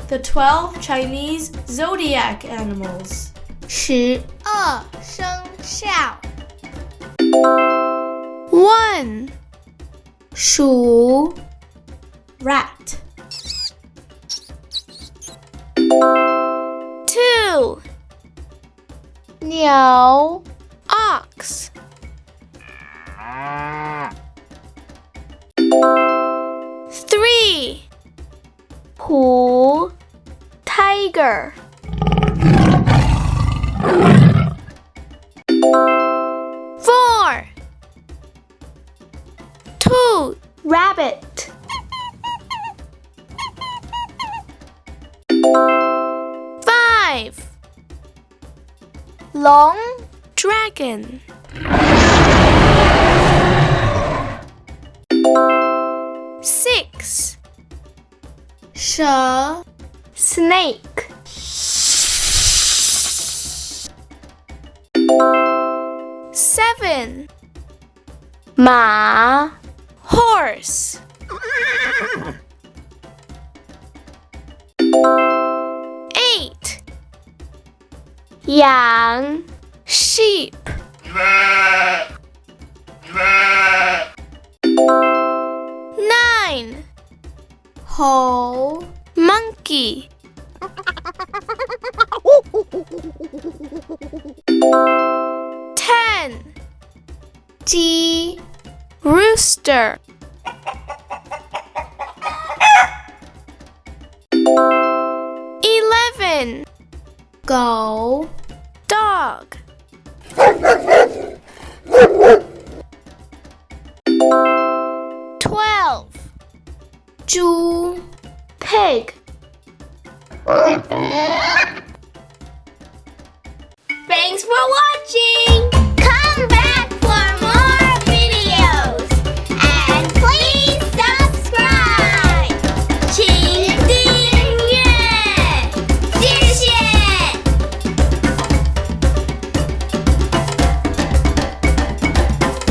The 12 Chinese Zodiac Animals. 12生肖 1. 鼠 Rat. 2. 牛 Ox. 3. 虎 Tiger 4. 兔 Rabbit 5. 龙 Dragon. 6. 蛇 Snake 7. 马 Horse. 8. 羊 Sheep. 9. 猴 Monkey. 10. 鸡 Rooster. 11. 狗 Dog. 12. 猪 Pig